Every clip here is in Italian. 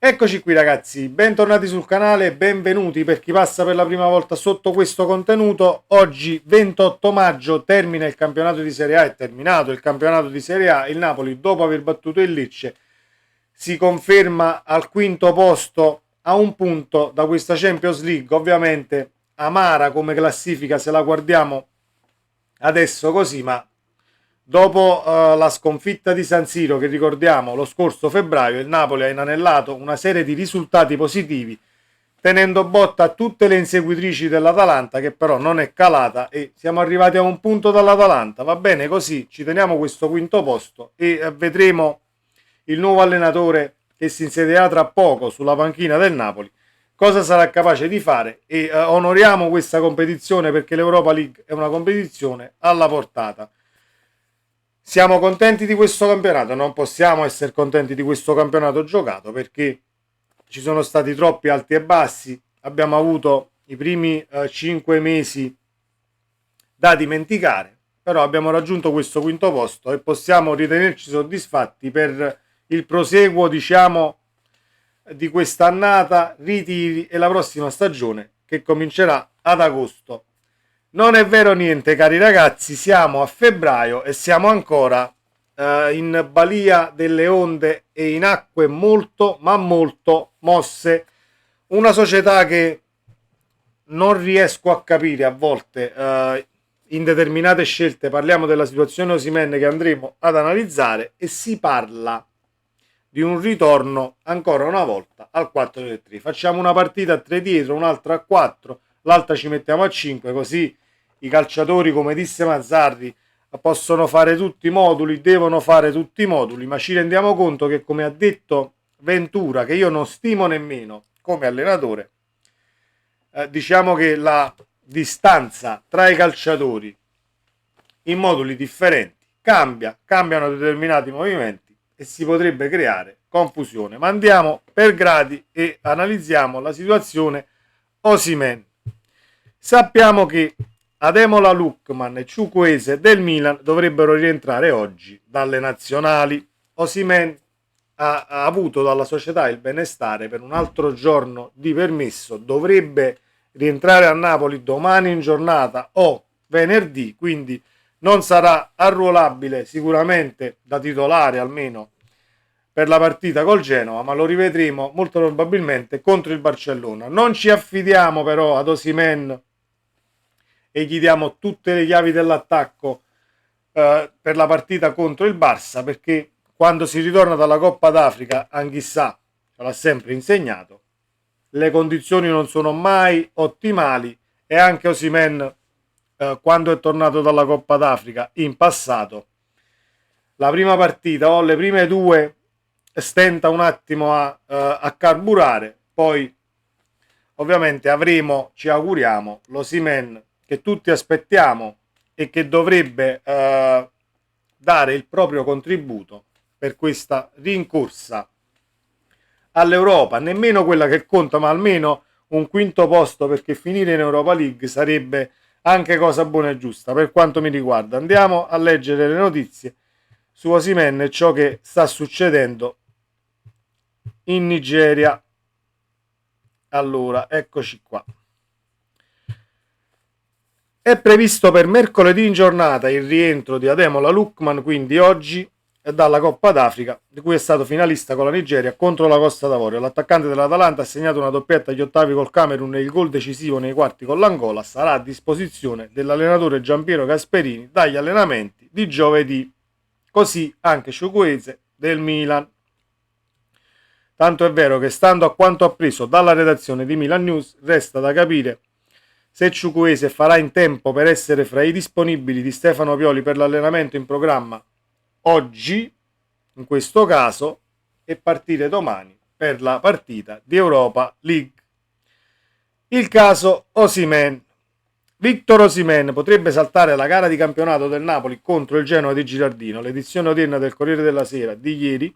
Eccoci qui ragazzi, bentornati sul canale, benvenuti per chi passa per la prima volta sotto questo contenuto. Oggi 28 maggio termina il campionato di Serie A, è terminato il campionato di Serie A, il Napoli dopo aver battuto il Lecce si conferma al quinto posto a un punto da questa Champions League, ovviamente amara come classifica se la guardiamo adesso così, ma dopo la sconfitta di San Siro, che ricordiamo lo scorso febbraio, il Napoli ha inanellato una serie di risultati positivi, tenendo botta a tutte le inseguitrici dell'Atalanta, che però non è calata e siamo arrivati a un punto dall'Atalanta. Va bene così, ci teniamo questo quinto posto e vedremo il nuovo allenatore che si insedierà tra poco sulla panchina del Napoli cosa sarà capace di fare e onoriamo questa competizione perché l'Europa League è una competizione alla portata. Siamo contenti di questo campionato? Non possiamo essere contenti di questo campionato giocato perché ci sono stati troppi alti e bassi, abbiamo avuto i primi 5 mesi da dimenticare, però abbiamo raggiunto questo quinto posto e possiamo ritenerci soddisfatti per il proseguo, diciamo, di quest'annata, ritiri e la prossima stagione che comincerà ad agosto. Non è vero niente, cari ragazzi, siamo a febbraio e siamo ancora in balia delle onde e in acque molto, ma molto mosse. Una società che non riesco a capire a volte in determinate scelte. Parliamo della situazione Osimhen che andremo ad analizzare e si parla di un ritorno ancora una volta al 4-3. Facciamo una partita a 3 dietro, un'altra a 4, l'altra ci mettiamo a 5, così i calciatori, come disse Mazzarri, possono fare tutti i moduli, devono fare tutti i moduli, ma ci rendiamo conto che, come ha detto Ventura, che io non stimo nemmeno come allenatore, diciamo che la distanza tra i calciatori in moduli differenti cambiano determinati movimenti e si potrebbe creare confusione. Ma andiamo per gradi e analizziamo la situazione Osimhen. Sappiamo che Ademola Lookman e Chukwueze del Milan dovrebbero rientrare oggi dalle nazionali. Osimhen ha avuto dalla società il benestare per un altro giorno di permesso, dovrebbe rientrare a Napoli domani in giornata o venerdì, quindi non sarà arruolabile sicuramente da titolare almeno per la partita col Genova, ma lo rivedremo molto probabilmente contro il Barcellona. Non ci affidiamo però ad Osimhen e gli diamo tutte le chiavi dell'attacco per la partita contro il Barça, perché quando si ritorna dalla Coppa d'Africa, Anghissà ce l'ha sempre insegnato, le condizioni non sono mai ottimali e anche Osimhen quando è tornato dalla Coppa d'Africa in passato, la prima partita o le prime due stenta un attimo a carburare, poi ovviamente avremo, ci auguriamo, l'Osimhen che tutti aspettiamo e che dovrebbe dare il proprio contributo per questa rincorsa all'Europa, nemmeno quella che conta, ma almeno un quinto posto, perché finire in Europa League sarebbe anche cosa buona e giusta per quanto mi riguarda. Andiamo a leggere le notizie su Osimhen e ciò che sta succedendo in Nigeria. Allora, eccoci qua. È previsto per mercoledì in giornata il rientro di Ademola Lookman, quindi oggi, dalla Coppa d'Africa, di cui è stato finalista con la Nigeria contro la Costa d'Avorio. L'attaccante dell'Atalanta ha segnato una doppietta agli ottavi col Camerun e il gol decisivo nei quarti con l'Angola. Sarà a disposizione dell'allenatore Giampiero Gasperini dagli allenamenti di giovedì. Così anche Chukwueze del Milan. Tanto è vero che, stando a quanto appreso dalla redazione di Milan News, resta da capire se Chukwueze farà in tempo per essere fra i disponibili di Stefano Pioli per l'allenamento in programma oggi, in questo caso, e partire domani per la partita di Europa League. Il caso Osimhen. Victor Osimhen potrebbe saltare la gara di campionato del Napoli contro il Genoa di Girardino. L'edizione odierna del Corriere della Sera di ieri,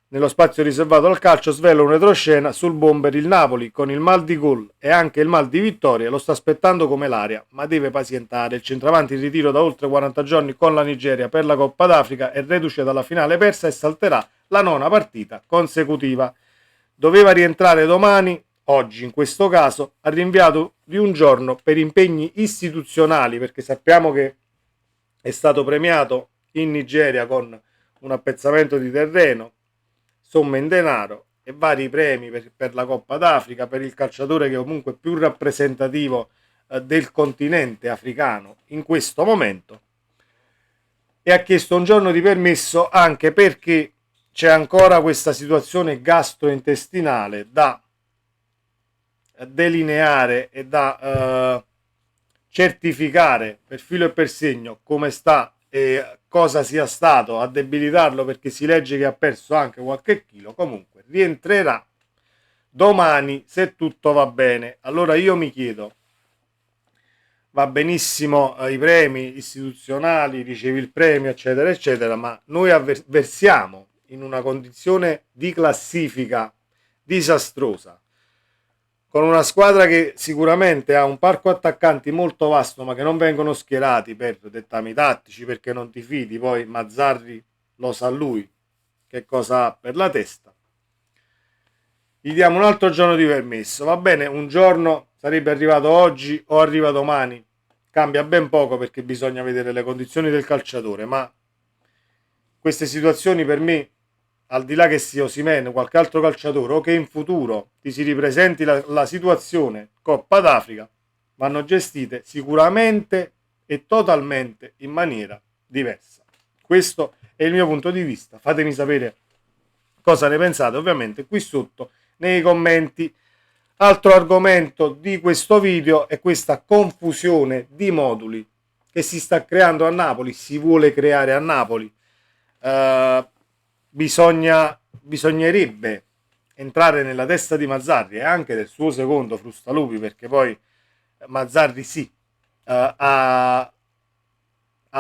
nello spazio riservato al calcio, svela un retroscena sul bomber. Il Napoli, con il mal di gol e anche il mal di vittoria, lo sta aspettando come l'aria, ma deve pazientare. Il centravanti in ritiro da oltre 40 giorni con la Nigeria per la Coppa d'Africa è reduce dalla finale persa e salterà la nona partita consecutiva. doveva rientrare domani, oggi in questo caso, ha rinviato di un giorno per impegni istituzionali, perché sappiamo che è stato premiato in Nigeria con un appezzamento di terreno, somme in denaro e vari premi per la Coppa d'Africa, per il calciatore che è comunque più rappresentativo del continente africano in questo momento, e ha chiesto un giorno di permesso anche perché c'è ancora questa situazione gastrointestinale da delineare e da certificare per filo e per segno come sta e cosa sia stato a debilitarlo, perché si legge che ha perso anche qualche chilo. Comunque rientrerà domani se tutto va bene. Allora io mi chiedo, va benissimo i premi istituzionali, ricevi il premio eccetera eccetera, ma noi versiamo in una condizione di classifica disastrosa, con una squadra che sicuramente ha un parco attaccanti molto vasto, ma che non vengono schierati per dettami tattici, perché non ti fidi. Poi Mazzarri lo sa lui che cosa ha per la testa. Gli diamo un altro giorno di permesso, va bene, un giorno sarebbe arrivato oggi o arriva domani, cambia ben poco perché bisogna vedere le condizioni del calciatore, ma queste situazioni per me, al di là che sia Osimhen o qualche altro calciatore o che in futuro ti si ripresenti la situazione Coppa d'Africa, vanno gestite sicuramente e totalmente in maniera diversa. Questo è il mio punto di vista, fatemi sapere cosa ne pensate ovviamente qui sotto nei commenti. Altro argomento di questo video è questa confusione di moduli che si sta creando a Napoli, si vuole creare a Napoli. Bisognerebbe entrare nella testa di Mazzarri e anche del suo secondo Frustalupi, perché poi Mazzarri sì, ha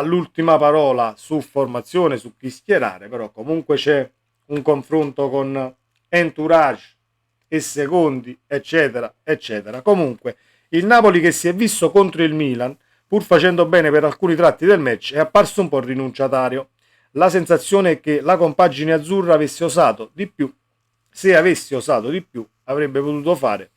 l'ultima parola su formazione, su chi schierare, però comunque c'è un confronto con entourage e secondi eccetera eccetera. Comunque il Napoli, che si è visto contro il Milan pur facendo bene per alcuni tratti del match, è apparso un po' rinunciatario. La sensazione è che la compagine azzurra avesse osato di più. Se avesse osato di più avrebbe potuto fare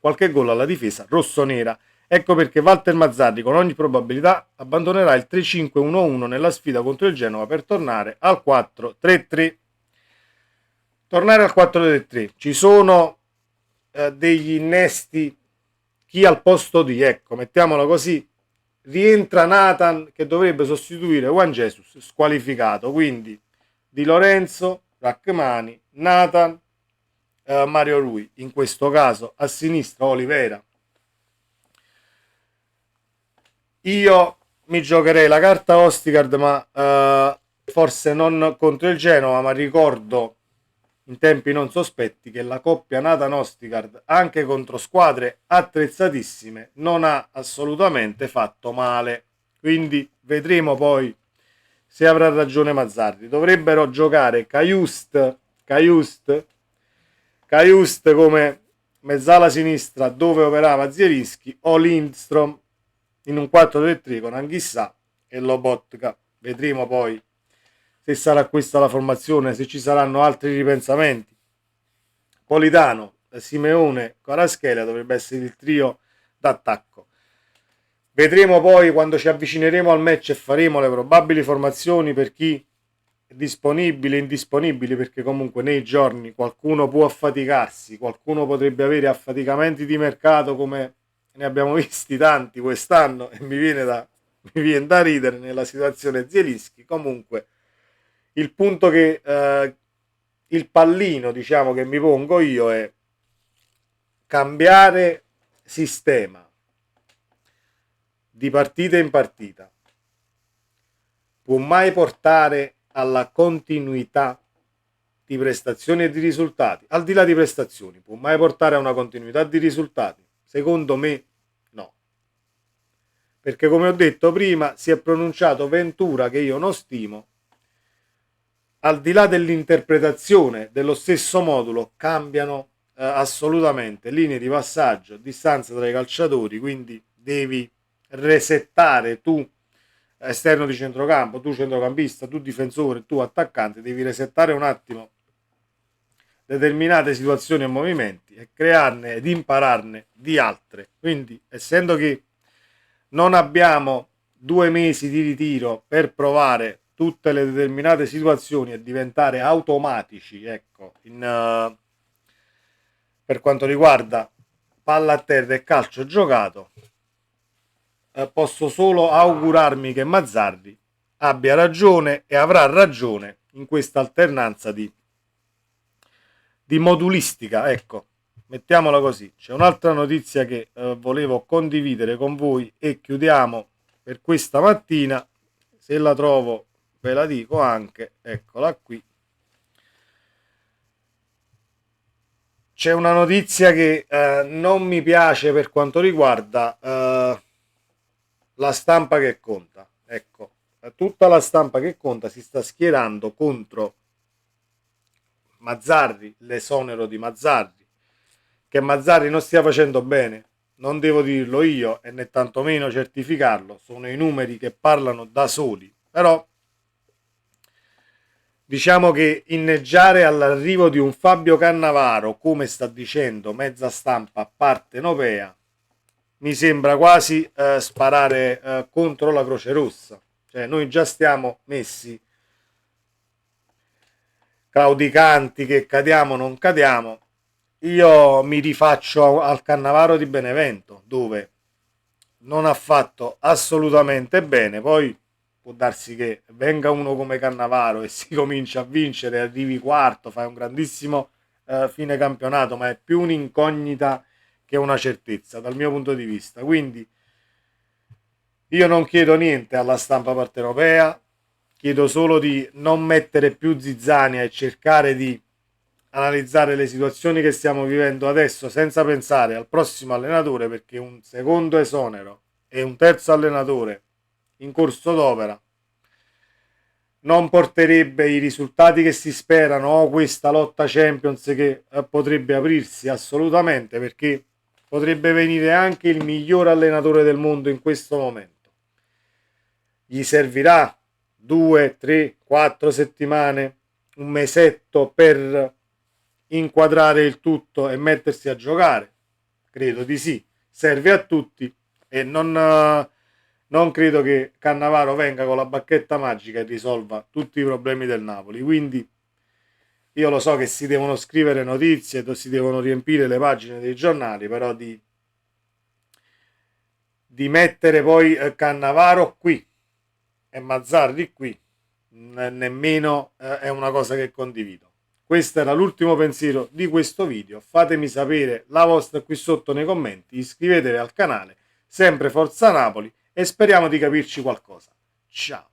qualche gol alla difesa rossonera. Ecco perché Walter Mazzarri con ogni probabilità abbandonerà il 3-5-1-1 nella sfida contro il Genova per tornare al 4-3-3. Tornare al 4-3-3, ci sono degli innesti, chi al posto di, ecco, mettiamolo così, rientra Nathan che dovrebbe sostituire Juan Jesus squalificato, quindi Di Lorenzo, Rachmani, Nathan, Mario Rui, in questo caso a sinistra Oliveira. Io mi giocherei la carta Ostigard, ma forse non contro il Genova, ma ricordo in tempi non sospetti che la coppia Nathan Ostigard anche contro squadre attrezzatissime non ha assolutamente fatto male, quindi vedremo poi se avrà ragione Mazzarri. Dovrebbero giocare Cajuste come mezzala sinistra dove operava Zielinski, o Lindstrom in un 4-3-3 con Anghissà e Lobotka. Vedremo poi se sarà questa la formazione, se ci saranno altri ripensamenti. Politano, Simeone, Kvaratskhelia dovrebbe essere il trio d'attacco. Vedremo poi quando ci avvicineremo al match e faremo le probabili formazioni per chi è disponibile e indisponibile, perché comunque nei giorni qualcuno può affaticarsi, qualcuno potrebbe avere affaticamenti di mercato come ne abbiamo visti tanti quest'anno e mi viene da ridere nella situazione Zielinski. Comunque il punto che il pallino, diciamo, che mi pongo io è cambiare sistema di partita in partita può mai portare alla continuità di prestazioni e di risultati. Al di là di prestazioni, può mai portare a una continuità di risultati? Secondo me no, perché come ho detto prima si è pronunciato Ventura, che io non stimo. Al di là dell'interpretazione dello stesso modulo cambiano assolutamente linee di passaggio, distanza tra i calciatori, quindi devi resettare tu esterno di centrocampo, tu centrocampista, tu difensore, tu attaccante, devi resettare un attimo determinate situazioni e movimenti e crearne ed impararne di altre. Quindi, essendo che non abbiamo 2 mesi di ritiro per provare tutte le determinate situazioni e diventare automatici, ecco, per quanto riguarda palla a terra e calcio giocato, posso solo augurarmi che Mazzarri abbia ragione e avrà ragione in questa alternanza di modulistica, ecco, mettiamola così. C'è un'altra notizia che volevo condividere con voi e chiudiamo per questa mattina. Se la trovo ve la dico anche, eccola qui. C'è una notizia che non mi piace per quanto riguarda la stampa che conta. Ecco, tutta la stampa che conta si sta schierando contro Mazzarri, l'esonero di Mazzarri, che Mazzarri non stia facendo bene, non devo dirlo io e né tantomeno certificarlo, sono i numeri che parlano da soli, però diciamo che inneggiare all'arrivo di un Fabio Cannavaro, come sta dicendo mezza stampa partenopea, mi sembra quasi sparare contro la Croce Rossa. Cioè noi già stiamo messi claudicanti che cadiamo non cadiamo. Io mi rifaccio al Cannavaro di Benevento, dove non ha fatto assolutamente bene. Poi può darsi che venga uno come Cannavaro e si comincia a vincere, arrivi quarto, fai un grandissimo fine campionato, ma è più un'incognita che una certezza dal mio punto di vista. Quindi io non chiedo niente alla stampa partenopea, chiedo solo di non mettere più zizzania e cercare di analizzare le situazioni che stiamo vivendo adesso senza pensare al prossimo allenatore, perché un secondo esonero e un terzo allenatore in corso d'opera non porterebbe i risultati che si sperano o questa lotta Champions che potrebbe aprirsi assolutamente, perché potrebbe venire anche il miglior allenatore del mondo in questo momento. Gli servirà 2, 3, 4 settimane, un mesetto per inquadrare il tutto e mettersi a giocare? Credo di sì, serve a tutti e non credo che Cannavaro venga con la bacchetta magica e risolva tutti i problemi del Napoli. Quindi io lo so che si devono scrivere notizie, si devono riempire le pagine dei giornali, però di mettere poi Cannavaro qui e Mazzarri qui nemmeno è una cosa che condivido. Questo era l'ultimo pensiero di questo video. Fatemi sapere la vostra qui sotto nei commenti, iscrivetevi al canale, sempre Forza Napoli, e speriamo di capirci qualcosa. Ciao!